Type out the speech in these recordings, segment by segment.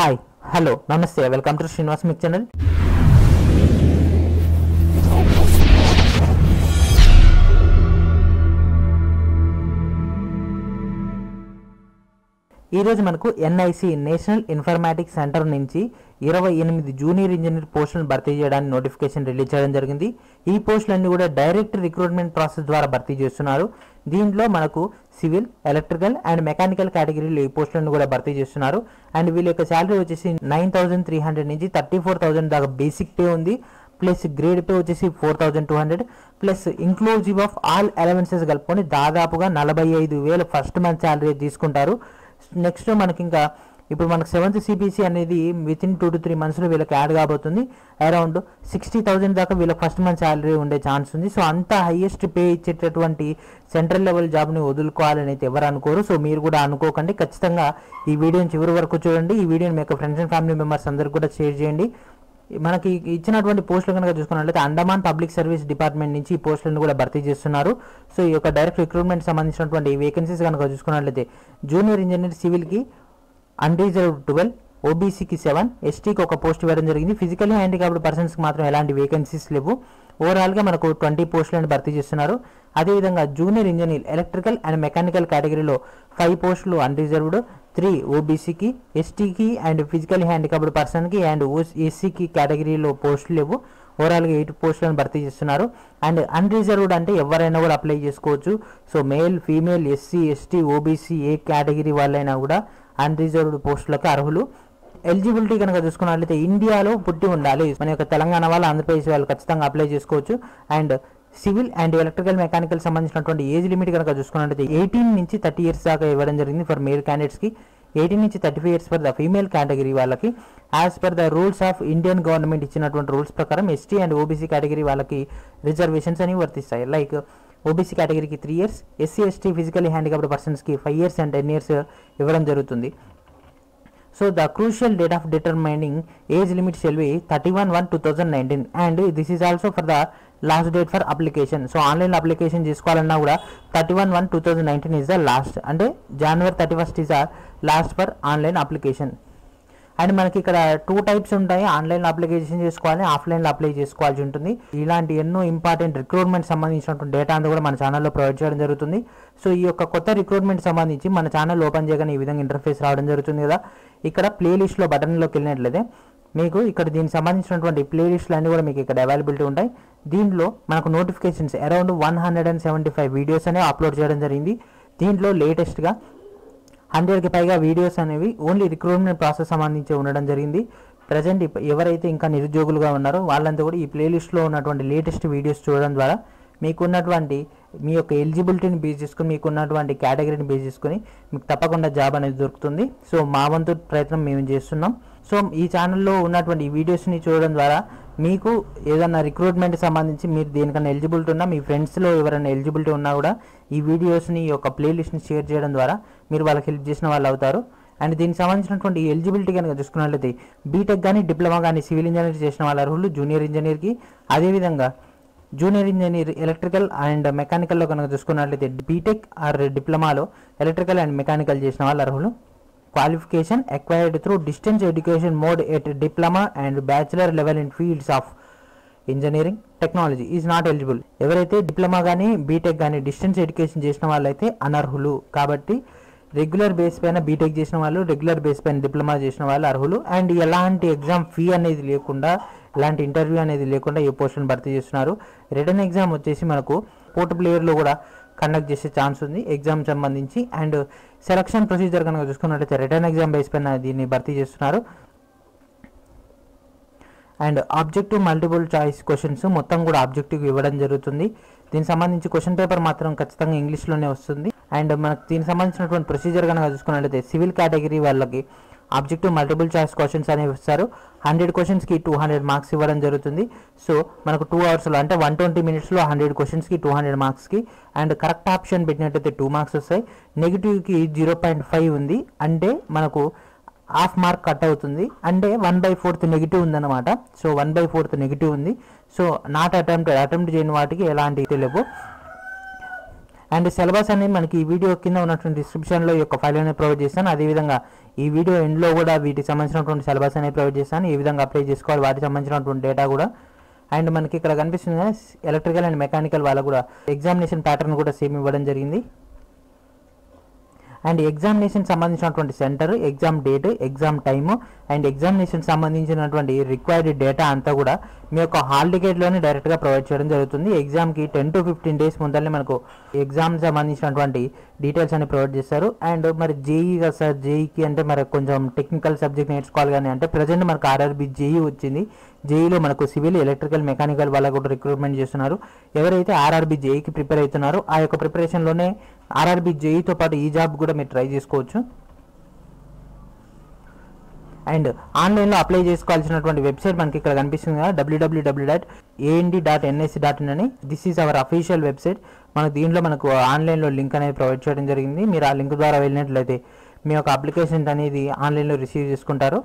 Hi hello నమస్తే welcome to Srinivas మిక్ channel. ఈరోజు మనకు ఎన్ఐసి నేషనల్ ఇన్ఫర్మాటిక్స్ సెంటర్ నుంచి 28 జూనియర్ ఇంజనీర్ పోస్టులను భర్తీ చేయడానికి నోటిఫికేషన్ రిలీజ్ చేయడం జరిగింది. ఈ పోస్టులన్నీ కూడా డైరెక్ట్ రిక్రూట్మెంట్ ప్రాసెస్ ద్వారా భర్తీ చేస్తున్నారు. దీంట్లో మనకు సివిల్, ఎలక్ట్రికల్ అండ్ మెకానికల్ కేటగిరీలో ఈ పోస్టులను కూడా భర్తీ చేస్తున్నారు. అండ్ వీళ్ళ యొక్క శాలరీ వచ్చేసి 9,300 నుంచి 34,000 దాకా బేసిక్ పే ఉంది. ప్లస్ గ్రేడ్ పే వచ్చేసి 4,200 plus inclusive of all allowances కలుపుకొని దాదాపుగా 45,000 ఫస్ట్ మంత్ శాలరీ తీసుకుంటారు. నెక్స్ట్ మనకి ఇంకా ఇప్పుడు మనకు 7th CPC అనేది వితిన్ 2 to 3 monthsలో వీళ్ళకి యాడ్ కాబోతుంది. అరౌండ్ 60,000 దాకా వీళ్ళకి ఫస్ట్ మంత్ శాలరీ ఉండే ఛాన్స్ ఉంది. సో అంత హైయెస్ట్ పే ఇచ్చేటటువంటి సెంట్రల్ లెవెల్ జాబ్ని వదులుకోవాలని అయితే ఎవరు అనుకోరు. సో మీరు కూడా అనుకోకండి. ఖచ్చితంగా ఈ వీడియోని చివరి వరకు చూడండి. ఈ వీడియోని మీ యొక్క ఫ్రెండ్స్ అండ్ ఫ్యామిలీ మెంబర్స్ అందరికీ కూడా షేర్ చేయండి. మనకి ఇచ్చినటువంటి పోస్టులు కనుక చూసుకున్నట్లయితే అండమాన్ పబ్లిక్ సర్వీస్ డిపార్ట్మెంట్ నుంచి ఈ పోస్టులను కూడా భర్తీ చేస్తున్నారు. సో ఈ యొక్క డైరెక్ట్ రిక్రూట్మెంట్ సంబంధించినటువంటి వేకెన్సీస్ కనుక చూసుకున్నట్లయితే జూనియర్ ఇంజనీర్ సివిల్కి అన్రిజర్వ్డ్ 12, ఓబీసీకి 7, ఎస్టీకి ఒక పోస్ట్ ఇవ్వడం జరిగింది. ఫిజికల్లీ హ్యాండిక్యాప్డ్ పర్సన్స్కి మాత్రం ఎలాంటి వేకెన్సీస్ లేవు. ఓవరాల్గా మనకు 20 పోస్టులను భర్తీ చేస్తున్నారు. అదేవిధంగా junior engineer electrical and mechanical కేటగిరీలో 5 పోస్టులు అన్రిజర్వ్డ్, 3 ఓబీసీకి, ఎస్టీకి అండ్ ఫిజికల్ హ్యాండిక్యాప్డ్ పర్సన్కి అండ్ ఎస్సీకి కేటగిరీలో పోస్టులు లేవు. ఓవరాల్గా 8 పోస్టులను భర్తీ చేస్తున్నారు. అండ్ అన్రిజర్వ్డ్ అంటే ఎవరైనా కూడా అప్లై చేసుకోవచ్చు. So male, female, SC, ST, OBC ఏ కేటగిరీ వాళ్ళైనా కూడా అన్రిజర్వ్డ్ పోస్టులకు అర్హులు. ఎలిజిబిలిటీ కనుక చూసుకున్నట్లయితే ఇండియాలో పుట్టి ఉండాలి. మన యొక్క తెలంగాణ వాళ్ళు, ఆంధ్రప్రదేశ్ వాళ్ళు ఖచ్చితంగా అప్లై చేసుకోవచ్చు. And civil and electrical mechanical సంబంధించినటువంటి ఏజ్ లిమిట్ కనుక చూసుకున్నట్లయితే 18 నుంచి 30 years దాకా ఇవ్వడం జరిగింది ఫర్ మేల్ క్యాండిడేట్స్కి, 18 నుంచి 35 years for the female category వాళ్ళకి. As per the rules of Indian government ఇచ్చినటువంటి రూల్స్ ప్రకారం ఎస్టీ అండ్ ఓబీసీ కేటగిరీ వాళ్ళకి రిజర్వేషన్స్ అనేవి వర్తిస్తాయి. లైక్ ఓబీసీ కేటగిరీకి 3 years, ఎస్సీ ఎస్టీ ఫిజికల్లీ హ్యాండిక్యాప్డ్ పర్సన్స్కి 5 years and 10 years ఇవ్వడం జరుగుతుంది. So the crucial date of determining age limit shall be 31/1/2019 and this is also for the last date for application. So online application చేసుకోవాలన్నా కూడా 31/1/2019 is the last, అంటే January 31st is the last for online application. And మనకి ఇక్కడ 2 types ఉంటాయి. ఆన్లైన్లో application చేసుకోవాలి, ఆఫ్లైన్లో apply చేసుకోవాల్సి ఉంటుంది. ఇలాంటి ఎన్నో ఇంపార్టెంట్ రిక్రూట్మెంట్ సంబంధించినటువంటి డేటా అంతా కూడా మన ఛానల్లో ప్రొవైడ్ చేయడం జరుగుతుంది. సో ఈ యొక్క కొత్త రిక్రూట్మెంట్ సంబంధించి మన ఛానల్ ఓపెన్ చేయగానే ఈ విధంగా ఇంటర్ఫేస్ రావడం జరుగుతుంది కదా. ఇక్కడ ప్లేలిస్ట్లో బటన్లోకి వెళ్ళినట్లయితే మీకు ఇక్కడ దీనికి సంబంధించినటువంటి ప్లేలిస్ట్లు అన్నీ కూడా మీకు ఇక్కడ అవైలబిలిటీ ఉంటాయి. దీంట్లో మనకు నోటిఫికేషన్స్ అరౌండ్ 175 వీడియోస్ అనేవి అప్లోడ్ చేయడం జరిగింది. దీంట్లో లేటెస్ట్గా 100కి పైగా వీడియోస్ అనేవి ఓన్లీ రిక్రూట్మెంట్ ప్రాసెస్ సంబంధించి ఉండడం జరిగింది. ప్రజెంట్ ఎవరైతే ఇంకా నిరుద్యోగులుగా ఉన్నారో వాళ్ళంతా కూడా ఈ ప్లేలిస్ట్లో ఉన్నటువంటి లేటెస్ట్ వీడియోస్ చూడడం ద్వారా మీకున్నటువంటి మీ యొక్క ఎలిజిబిలిటీని బేస్ చేసుకుని, మీకున్నటువంటి కేటగిరీని బేస్ చేసుకుని మీకు తప్పకుండా జాబ్ అనేది దొరుకుతుంది. సో మా వంతు ప్రయత్నం మేము చేస్తున్నాం. సో ఈ ఛానల్లో ఉన్నటువంటి ఈ వీడియోస్ని చూడడం ద్వారా మీకు ఏదైనా రిక్రూట్మెంట్ సంబంధించి మీరు దేనికన్నా ఎలిజిబిలిటీ ఉన్నా, మీ ఫ్రెండ్స్లో ఎవరైనా ఎలిజిబిలిటీ ఉన్నా కూడా ఈ వీడియోస్ని, ఈ యొక్క ప్లేలిస్ట్ని షేర్ చేయడం ద్వారా మీరు వాళ్ళకి హెల్ప్ చేసిన వాళ్ళు అవుతారు. అండ్ దీనికి సంబంధించినటువంటి ఎలిజిబిలిటీ కనుక చూసుకున్నట్లయితే బీటెక్ కానీ, డిప్లొమా కానీ, సివిల్ ఇంజనీర్ చేసిన వాళ్ళ అర్హులు జూనియర్ ఇంజనీర్కి, అదేవిధంగా జూనియర్ ఇంజనీర్ ఎలక్ట్రికల్ అండ్ మెకానికల్లో కనుక చూసుకున్నట్లయితే బీటెక్ ఆర్ డిప్లొమాలో ఎలక్ట్రికల్ అండ్ మెకానికల్ చేసిన వాళ్ళు అర్హులు. Qualification acquired through distance education mode at diploma and bachelor level in fields of engineering technology is not eligible. ఎవరైతే డిప్లొమా కానీ, బీటెక్ కానీ డిస్టెన్స్ ఎడ్యుకేషన్ చేసిన వాళ్ళైతే అనర్హులు. కాబట్టి రెగ్యులర్ బేస్ పైన బీటెక్ చేసిన వాళ్ళు, రెగ్యులర్ బేస్ పైన డిప్లొమా చేసిన వాళ్ళు అర్హులు. అండ్ ఎలాంటి ఎగ్జామ్ ఫీ అనేది లేకుండా, ఎలాంటి ఇంటర్వ్యూ అనేది లేకుండా ఈ పోస్టులను భర్తీ చేస్తున్నారు. రిటర్న్ ఎగ్జామ్ వచ్చేసి మనకు పోర్ట్ ప్లేయర్లో కూడా కండక్ట్ చేసే ఛాన్స్ ఉంది ఎగ్జామ్ సంబంధించి. అండ్ సెలక్షన్ ప్రొసీజర్ కనుక చూసుకున్నట్లయితే రిటర్న్ ఎగ్జామ్ బేస్ పైన దీన్ని భర్తీ చేస్తున్నారు. And objective multiple choice questions మొత్తం కూడా ఆబ్జెక్టివ్ ఇవ్వడం జరుగుతుంది. దీనికి సంబంధించి క్వశ్చన్ పేపర్ మాత్రం ఖచ్చితంగా ఇంగ్లీష్లోనే వస్తుంది. అండ్ మనకు దీనికి సంబంధించినటువంటి ప్రొసీజర్ కనుక చూసుకున్నట్లయితే సివిల్ కేటగిరీ వాళ్ళకి ఆబ్జెక్టివ్ మల్టిపుల్ చాయిస్ క్వశ్చన్స్ అనేవి ఇస్తారు. 100 questions-కి 200 marks ఇవ్వడం జరుగుతుంది. సో మనకు 2 hours-లో అంటే 120 minutes-లో 100 questions-కి 200 marks-కి. అండ్ కరెక్ట్ ఆప్షన్ పెట్టినట్టయితే 2 marks వస్తాయి. నెగిటివ్కి 0.5 ఉంది, అంటే మనకు హాఫ్ మార్క్ కట్ అవుతుంది, అంటే 1/4 నెగిటివ్ ఉందన్నమాట. సో 1/4 నెగిటివ్ ఉంది. సో నాట్ అటెంప్ట్ చేయని వాటికి ఎలాంటి లేవు. అండ్ సిలబస్ అనేది మనకి ఈ వీడియో కింద ఉన్నటువంటి డిస్క్రిప్షన్లో ఈ యొక్క ఫైల్ అనేది ప్రొవైడ్ చేస్తాను. అదేవిధంగా ఈ వీడియో ఎండ్లో కూడా వీటికి సంబంధించినటువంటి సిలబస్ అనేది ప్రొవైడ్ చేస్తాను. ఏ విధంగా అప్లై చేసుకోవాలి, వాటికి సంబంధించినటువంటి డేటా కూడా. అండ్ మనకి ఇక్కడ కనిపిస్తుంది ఎలక్ట్రికల్ అండ్ మెకానికల్ వాళ్ళకు కూడా ఎగ్జామినేషన్ ప్యాటర్న్ కూడా సేమ్ ఇవ్వడం జరిగింది. అండ్ ఎగ్జామినేషన్ సంబంధించినటువంటి centre, exam date, exam time and examination సంబంధించినటువంటి రిక్వైర్డ్ డేటా అంతా కూడా మీ యొక్క హాల్ టికెట్లోనే డైరెక్ట్గా ప్రొవైడ్ చేయడం జరుగుతుంది. ఎగ్జామ్కి 10 to 15 days ముందరనే మనకు ఎగ్జామ్ సంబంధించినటువంటి డీటెయిల్స్ అని ప్రొవైడ్ చేస్తారు. అండ్ మరి జేఈ కదా సార్, జేఈకి అంటే మరి కొంచెం టెక్నికల్ సబ్జెక్ట్ నేర్చుకోవాలి కానీ అంటే ప్రజెంట్ మనకు ఆర్ఆర్బీ జేఈ వచ్చింది. జేఈలో మనకు సివిల్, ఎలక్ట్రికల్, మెకానికల్ వాళ్ళకు కూడా రిక్రూట్మెంట్ చేస్తున్నారు. ఎవరైతే ఆర్ఆర్బీ జేఈకి ప్రిపేర్ అవుతున్నారో ఆ యొక్క ప్రిపరేషన్లోనే ఆర్ఆర్బీ జేఈతో పాటు ఈ జాబ్ కూడా మీరు ట్రై చేసుకోవచ్చు. అండ్ ఆన్లైన్లో అప్లై చేసుకోవాల్సినటువంటి వెబ్సైట్ మనకి ఇక్కడ కనిపిస్తుంది కదా, www.and.nsc.in అని. This is our official website. మనకు దీంట్లో మనకు ఆన్లైన్లో లింక్ అనేది ప్రొవైడ్ చేయడం జరిగింది. మీరు ఆ లింక్ ద్వారా వెళ్ళినట్లయితే మీ యొక్క అప్లికేషన్ అనేది ఆన్లైన్లో రిసీవ్ చేసుకుంటారు.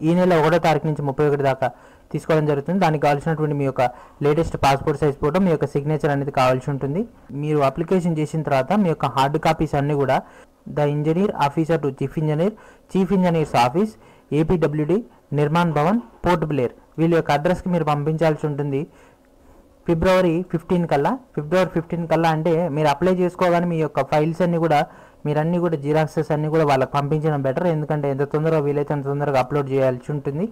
ఈ నెల 1వ తారీఖు నుంచి 31 దాకా తీసుకోవడం జరుగుతుంది. దానికి కావాల్సినటువంటి మీ యొక్క లేటెస్ట్ పాస్పోర్ట్ సైజ్ ఫోటో, మీ యొక్క సిగ్నేచర్ అనేది కావాల్సి ఉంటుంది. మీరు అప్లికేషన్ చేసిన తర్వాత మీ యొక్క హార్డ్ కాపీస్ అన్నీ కూడా the engineer officer to chief engineer, chief engineers office, APWD, Nirman Bhavan, Port Blair వీళ్ళ యొక్క అడ్రస్కి మీరు పంపించాల్సి ఉంటుంది. ఫిబ్రవరి 15 కల్లా అంటే మీరు అప్లై చేసుకోగానే మీ యొక్క ఫైల్స్ అన్నీ కూడా మీరన్నీ కూడా జిరాక్సెస్ అన్నీ కూడా వాళ్ళకి పంపించడం బెటర్. ఎందుకంటే ఎంత తొందరగా వీలైతే అంత తొందరగా అప్లోడ్ చేయాల్సి ఉంటుంది.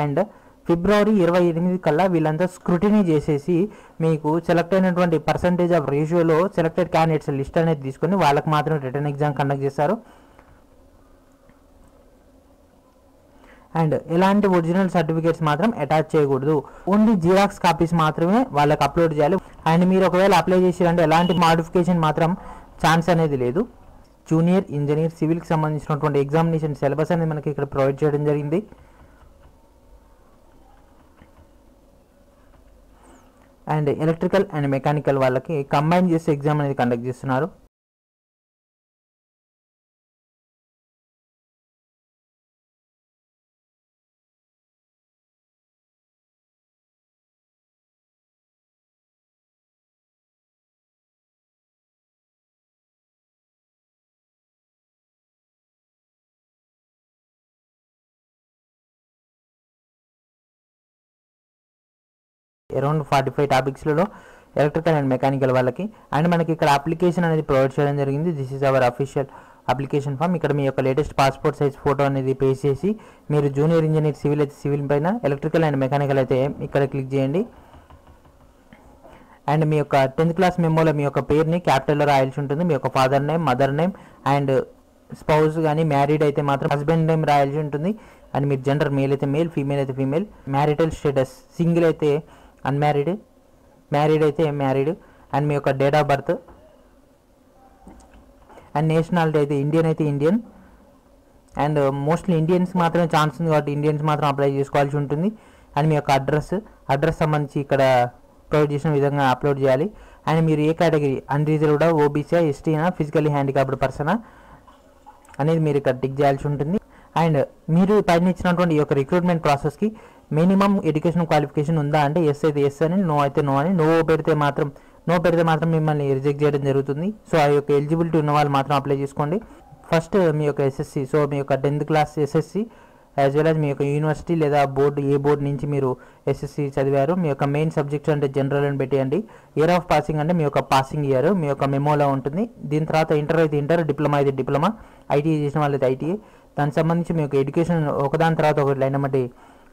అండ్ ఫిబ్రవరి 28 కల్లా వీళ్ళంతా స్క్రూటినీ చేసేసి మీకు సెలెక్ట్ అయినటువంటి పర్సంటేజ్ ఆఫ్ రేషియోలో సెలెక్టెడ్ క్యాండిడేట్స్ లిస్ట్ అనేది తీసుకొని వాళ్ళకి మాత్రం రిటర్న్ ఎగ్జామ్ కండక్ట్ చేస్తారు. అండ్ ఎలాంటి ఒరిజినల్ సర్టిఫికేట్స్ మాత్రం అటాచ్ చేయకూడదు. ఓన్లీ జిరాక్స్ కాపీస్ మాత్రమే వాళ్ళకి అప్లోడ్ చేయాలి. అండ్ మీరు ఒకవేళ అప్లై చేసిరంటే ఎలాంటి మాడిఫికేషన్ మాత్రం ఛాన్స్ అనేది లేదు. జూనియర్ ఇంజనీర్ సివిల్కి సంబంధించినటువంటి ఎగ్జామినేషన్ సిలబస్ అనేది మనకి ఇక్కడ ప్రొవైడ్ చేయడం జరిగింది. అండ్ ఎలక్ట్రికల్ అండ్ మెకానికల్ వాళ్ళకి కంబైన్ చేసి ఎగ్జామ్ అనేది కండక్ట్ చేస్తున్నారు. అరౌండ్ 45 టాపిక్స్లలో ఎలక్ట్రికల్ అండ్ మెకానికల్ వాళ్ళకి. అండ్ మనకి ఇక్కడ అప్లికేషన్ అనేది ప్రొవైడ్ చేయడం జరిగింది. This is our official application form. ఇక్కడ మీ యొక్క లేటెస్ట్ పాస్పోర్ట్ సైజ్ ఫోటో అనేది పేస్ట్ చేసి మీరు జూనియర్ ఇంజనీర్ సివిల్ అయితే సివిల్ పైన, ఎలక్ట్రికల్ అండ్ మెకానికల్ అయితే ఇక్కడ క్లిక్ చేయండి. అండ్ మీ యొక్క 10th క్లాస్ మెమోలో మీ యొక్క పేరుని క్యాపిటల్లో రాయాల్సి ఉంటుంది. మీ యొక్క father name, mother name and spouse కానీ మ్యారీడ్ అయితే మాత్రం హస్బెండ్ నేమ్ రాయాల్సి ఉంటుంది. అండ్ మీరు జెండర్ మేల్ అయితే మేల్, ఫీమేల్ అయితే ఫీమేల్, మ్యారిటల్ స్టేటస్ సింగిల్ అయితే అన్మ్యారీడ్, మ్యారీడ్ అయితే మ్యారీడ్. అండ్ మీ యొక్క date of birth and nationality అయితే ఇండియన్. అండ్ మోస్ట్లీ ఇండియన్స్ మాత్రమే ఛాన్స్ ఉంది కాబట్టి ఇండియన్స్ మాత్రం అప్లై చేసుకోవాల్సి ఉంటుంది. అండ్ మీ యొక్క అడ్రస్ సంబంధించి ఇక్కడ ప్రొవైడ్ చేసిన విధంగా అప్లోడ్ చేయాలి. అండ్ మీరు ఏ కేటగిరీ, అన్రిజర్వ్డా, ఓబీసీ, ఎస్టీనా, ఫిజికల్లీ హ్యాండిక్యాప్డ్ పర్సనా అనేది మీరు ఇక్కడ టిక్ చేయాల్సి ఉంటుంది. అండ్ మీరు పైన ఇచ్చినటువంటి ఈ యొక్క రిక్రూట్మెంట్ ప్రాసెస్కి మినిమం ఎడ్యుకేషన్ క్వాలిఫికేషన్ ఉందా అంటే ఎస్ అయితే ఎస్ అని, నో అయితే నో అని. నో పెడితే మాత్రం మిమ్మల్ని రిజెక్ట్ చేయడం జరుగుతుంది. సో ఆ యొక్క ఎలిజిబిలిటీ ఉన్న వాళ్ళు మాత్రం అప్లై చేసుకోండి. ఫస్ట్ మీ యొక్క ఎస్ఎస్సి, సో మీ యొక్క 10th class SSC as well as మీ యొక్క యూనివర్సిటీ లేదా బోర్డు, ఏ బోర్డు నుంచి మీరు ఎస్ఎస్సి చదివారు. మీ యొక్క మెయిన్ సబ్జెక్ట్స్ అంటే జనరల్ అని పెట్టేయండి. ఇయర్ ఆఫ్ పాసింగ్ అంటే మీ యొక్క పాసింగ్ ఇయర్ మీ యొక్క మెమోలో ఉంటుంది. దీని తర్వాత ఇంటర్ అయితే ఇంటర్, డిప్లొమా అయితే డిప్లొమా, ఐటీఐ చేసిన వాళ్ళు అయితే ఐటీఐ. దానికి సంబంధించి మీ యొక్క ఎడ్యుకేషన్ ఒకదాని తర్వాత ఒకటి లైన్ బట్టి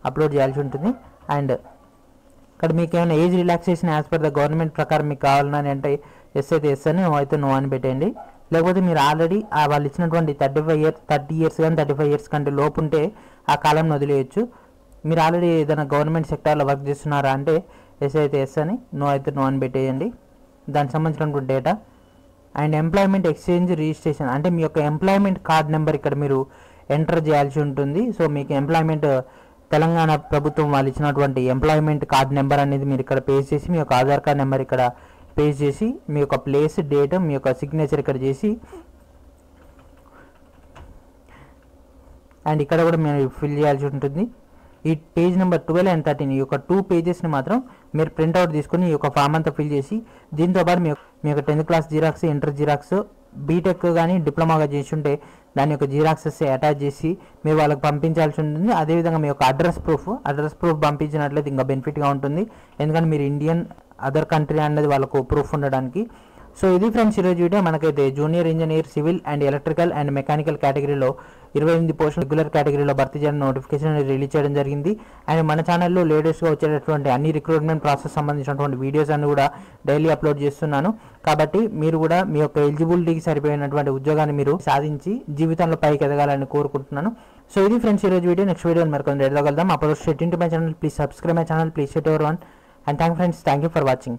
అప్లోడ్ చేయాల్సి ఉంటుంది. అండ్ ఇక్కడ మీకు ఏమైనా age relaxation as per the government ప్రకారం మీకు కావాలని అంటే ఎస్ అయితే ఎస్ అని, నో అయితే నో అని పెట్టేయండి. లేకపోతే మీరు ఆల్రెడీ వాళ్ళు ఇచ్చినటువంటి 30 years కానీ 35 years కంటే లోపు ఉంటే ఆ కాలంలో వదిలేయచ్చు. మీరు ఆల్రెడీ ఏదైనా గవర్నమెంట్ సెక్టార్లో వర్క్ చేస్తున్నారా అంటే ఎస్ అయితే ఎస్ అని, నో అయితే నో అని పెట్టేయండి. దానికి సంబంధించినటువంటి data. And employment exchange registration అంటే మీ యొక్క ఎంప్లాయ్మెంట్ కార్డ్ నెంబర్ ఇక్కడ మీరు ఎంటర్ చేయాల్సి ఉంటుంది. సో మీకు ఎంప్లాయ్మెంట్ తెలంగాణ ప్రభుత్వం వాళ్ళు ఇచ్చినటువంటి ఎంప్లాయ్మెంట్ కార్డ్ నెంబర్ అనేది మీరు ఇక్కడ పేస్ట్ చేసి మీ యొక్క ఆధార్ కార్డ్ నెంబర్ ఇక్కడ పేస్ట్ చేసి మీ యొక్క ప్లేస్, డేట్, మీ యొక్క సిగ్నేచర్ ఇక్కడ చేసి అండ్ ఇక్కడ కూడా మీరు ఫిల్ చేయాల్సి ఉంటుంది. ఈ పేజ్ నెంబర్ 12 అండ్ 13 ఈ యొక్క 2 పేజెస్ని మాత్రం మీరు ప్రింట్అవుట్ తీసుకుని ఈ యొక్క ఫామ్ అంతా ఫిల్ చేసి దీంతో పాటు మీ యొక్క 10th class xerox, inter xerox, BTech కానీ డిప్లొమాగా చేసి ఉంటే దాని యొక్క జిరాక్సెస్ అటాచ్ చేసి మీరు వాళ్ళకి పంపించాల్సి ఉంటుంది. అదేవిధంగా మీ యొక్క అడ్రస్ ప్రూఫ్ పంపించినట్లయితే ఇంకా బెనిఫిట్గా ఉంటుంది, ఎందుకంటే మీరు ఇండియన్ అదర్ కంట్రీ అన్నది వాళ్ళకు ప్రూఫ్ ఉండడానికి. సో ఇది ఫ్రెండ్స్ ఈరోజు వీడియో. మనకైతే junior engineer, civil and electrical and mechanical కేటగిరీలో 28 పోస్టులు రెగ్యులర్ కేటగిరీలో భర్తీ చేయడం నోటిఫికేషన్ రిలీజ్ చేయడం జరిగింది. అండ్ మన ఛానల్లో లేటెస్ట్గా వచ్చేటటువంటి అన్ని రిక్రూట్మెంట్ ప్రాసెస్ సంబంధించినటువంటి వీడియోస్ అన్ని కూడా డైలీ అప్లోడ్ చేస్తున్నాను. కాబట్టి మీరు కూడా మీ యొక్క ఎలిజిబిలిటీకి సరిపోయినటువంటి ఉద్యోగాన్ని మీరు సాధించి జీవితంలో పైకి ఎదగాలని కోరుకుంటున్నాను. సో ఇది ఫ్రెండ్స్ ఈరోజు వీడియో. నెక్స్ట్ వీడియో మరికొంత ఎడగలుగుతాం. అప్పుడు state into my channel, please subscribe my channel, please share ever one. And thank you friends, thank you for watching.